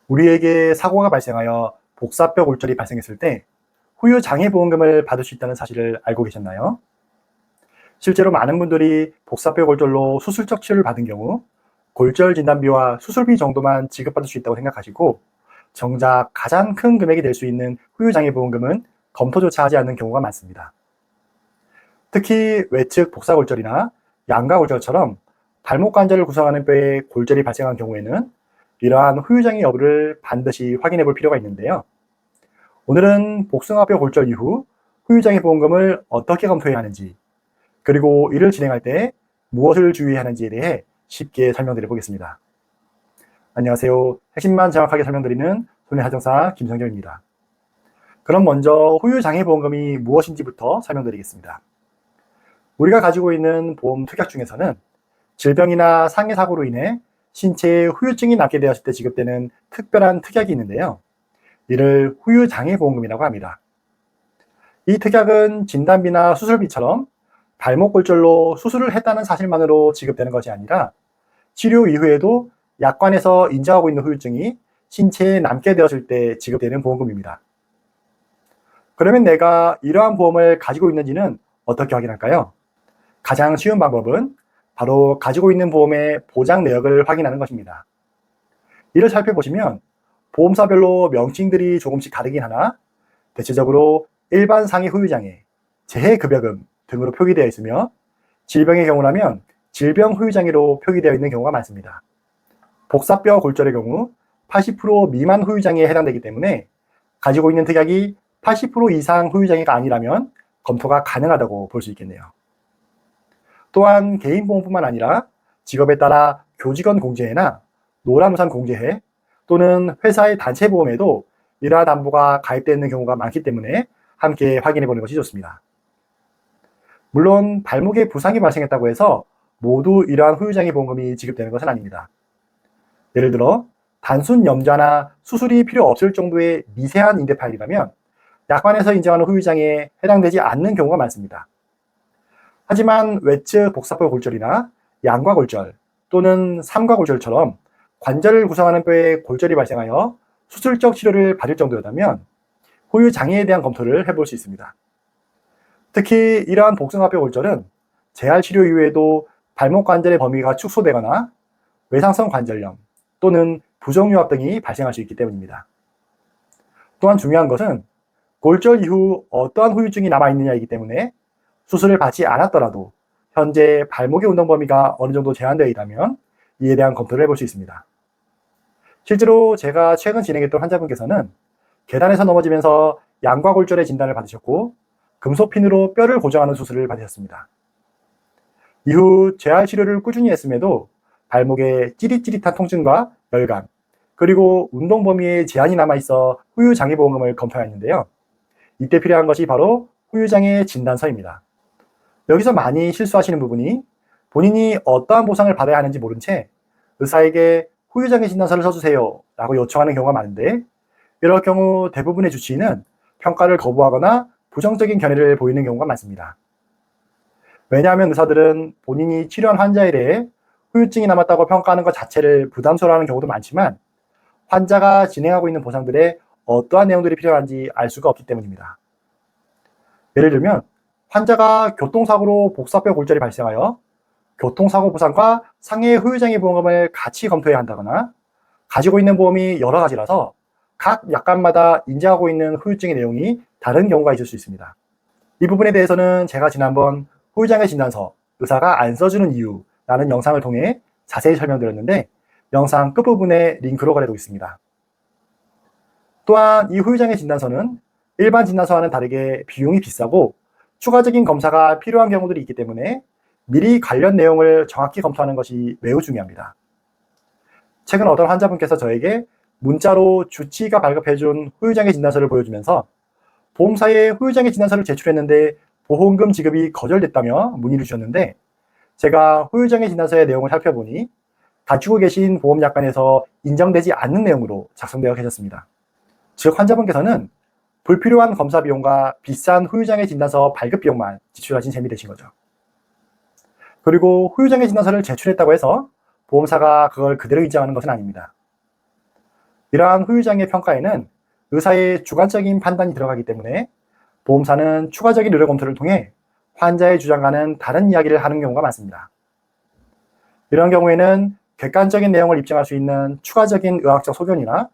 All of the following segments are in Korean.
우리에게 사고가 발생하여 복사뼈 골절이 발생했을 때 후유장애보험금을 받을 수 있다는 사실을 알고 계셨나요? 실제로 많은 분들이 복사뼈 골절로 수술적 치료를 받은 경우 골절 진단비와 수술비 정도만 지급받을 수 있다고 생각하시고, 정작 가장 큰 금액이 될 수 있는 후유장애보험금은 검토조차 하지 않는 경우가 많습니다. 특히 외측 복사골절이나 양가골절처럼 발목 관절을 구성하는 뼈에 골절이 발생한 경우에는 이러한 후유장애 여부를 반드시 확인해 볼 필요가 있는데요. 오늘은 복숭아뼈 골절 이후 후유장애 보험금을 어떻게 검토해야 하는지, 그리고 이를 진행할 때 무엇을 주의해야 하는지에 대해 쉽게 설명드려 보겠습니다. 안녕하세요. 핵심만 정확하게 설명드리는 손해하정사 김성경입니다. 그럼 먼저 후유장애 보험금이 무엇인지부터 설명드리겠습니다. 우리가 가지고 있는 보험 특약 중에서는 질병이나 상해 사고로 인해 신체에 후유증이 남게 되었을 때 지급되는 특별한 특약이 있는데요. 이를 후유장애보험금이라고 합니다. 이 특약은 진단비나 수술비처럼 발목 골절로 수술을 했다는 사실만으로 지급되는 것이 아니라 치료 이후에도 약관에서 인정하고 있는 후유증이 신체에 남게 되었을 때 지급되는 보험금입니다. 그러면 내가 이러한 보험을 가지고 있는지는 어떻게 확인할까요? 가장 쉬운 방법은 바로 가지고 있는 보험의 보장 내역을 확인하는 것입니다. 이를 살펴보시면 보험사별로 명칭들이 조금씩 다르긴 하나 대체적으로 일반 상해 후유장애, 재해급여금 등으로 표기되어 있으며, 질병의 경우라면 질병 후유장애로 표기되어 있는 경우가 많습니다. 복사뼈 골절의 경우 80% 미만 후유장애에 해당되기 때문에 가지고 있는 특약이 80% 이상 후유장애가 아니라면 검토가 가능하다고 볼 수 있겠네요. 또한 개인보험뿐만 아니라 직업에 따라 교직원 공제회나 노란우산 공제회 또는 회사의 단체보험에도 이러한 담보가 가입되어 있는 경우가 많기 때문에 함께 확인해 보는 것이 좋습니다. 물론 발목에 부상이 발생했다고 해서 모두 이러한 후유장애 보험금이 지급되는 것은 아닙니다. 예를 들어 단순 염좌나 수술이 필요 없을 정도의 미세한 인대 파열이라면 약관에서 인정하는 후유장애에 해당되지 않는 경우가 많습니다. 하지만 외측 복사뼈 골절이나 양과 골절 또는 삼과 골절처럼 관절을 구성하는 뼈에 골절이 발생하여 수술적 치료를 받을 정도였다면 후유장애에 대한 검토를 해볼 수 있습니다. 특히 이러한 복숭아뼈 골절은 재활 치료 이후에도 발목 관절의 범위가 축소되거나 외상성 관절염 또는 부정유합 등이 발생할 수 있기 때문입니다. 또한 중요한 것은 골절 이후 어떠한 후유증이 남아있느냐이기 때문에 수술을 받지 않았더라도 현재 발목의 운동 범위가 어느 정도 제한되어 있다면 이에 대한 검토를 해볼 수 있습니다. 실제로 제가 최근 진행했던 환자분께서는 계단에서 넘어지면서 양과 골절의 진단을 받으셨고 금속핀으로 뼈를 고정하는 수술을 받으셨습니다. 이후 재활 치료를 꾸준히 했음에도 발목에 찌릿찌릿한 통증과 열감, 그리고 운동 범위에 제한이 남아있어 후유장애보험금을 검토하였는데요. 이때 필요한 것이 바로 후유장애 진단서입니다. 여기서 많이 실수하시는 부분이 본인이 어떠한 보상을 받아야 하는지 모른 채 의사에게 후유장애 진단서를 써주세요 라고 요청하는 경우가 많은데, 이럴 경우 대부분의 주치의는 평가를 거부하거나 부정적인 견해를 보이는 경우가 많습니다. 왜냐하면 의사들은 본인이 치료한 환자에 대해 후유증이 남았다고 평가하는 것 자체를 부담스러워하는 경우도 많지만 환자가 진행하고 있는 보상들에 어떠한 내용들이 필요한지 알 수가 없기 때문입니다. 예를 들면 환자가 교통사고로 복사뼈 골절이 발생하여 교통사고 보상과 상해 후유장애 보험금을 같이 검토해야 한다거나 가지고 있는 보험이 여러 가지라서 각 약관마다 인정하고 있는 후유증의 내용이 다른 경우가 있을 수 있습니다. 이 부분에 대해서는 제가 지난번 후유장애 진단서 의사가 안 써주는 이유라는 영상을 통해 자세히 설명드렸는데 영상 끝부분에 링크로 걸어두고 있습니다. 또한 이 후유장애 진단서는 일반 진단서와는 다르게 비용이 비싸고 추가적인 검사가 필요한 경우들이 있기 때문에 미리 관련 내용을 정확히 검토하는 것이 매우 중요합니다. 최근 어떤 환자분께서 저에게 문자로 주치의가 발급해준 후유장애 진단서를 보여주면서 보험사에 후유장애 진단서를 제출했는데 보험금 지급이 거절됐다며 문의를 주셨는데, 제가 후유장애 진단서의 내용을 살펴보니 가지고 계신 보험약관에서 인정되지 않는 내용으로 작성되어 계셨습니다. 즉 환자분께서는 불필요한 검사 비용과 비싼 후유장애 진단서 발급 비용만 지출하신 셈이 되신 거죠. 그리고 후유장애 진단서를 제출했다고 해서 보험사가 그걸 그대로 인정하는 것은 아닙니다. 이러한 후유장애 평가에는 의사의 주관적인 판단이 들어가기 때문에 보험사는 추가적인 의료 검토를 통해 환자의 주장과는 다른 이야기를 하는 경우가 많습니다. 이런 경우에는 객관적인 내용을 입증할 수 있는 추가적인 의학적 소견이나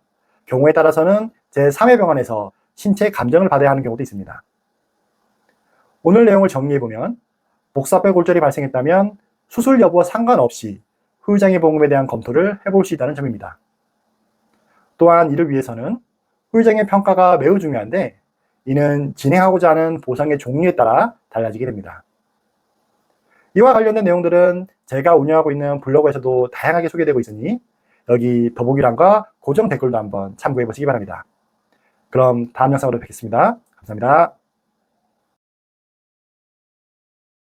경우에 따라서는 제3의 병원에서 신체 감정을 받아야 하는 경우도 있습니다. 오늘 내용을 정리해보면 복사뼈 골절이 발생했다면 수술 여부와 상관없이 후유장애 보험금에 대한 검토를 해볼 수 있다는 점입니다. 또한 이를 위해서는 후유장애 평가가 매우 중요한데 이는 진행하고자 하는 보상의 종류에 따라 달라지게 됩니다. 이와 관련된 내용들은 제가 운영하고 있는 블로그에서도 다양하게 소개되고 있으니 여기 더보기란과 고정 댓글도 한번 참고해 보시기 바랍니다. 그럼 다음 영상으로 뵙겠습니다. 감사합니다.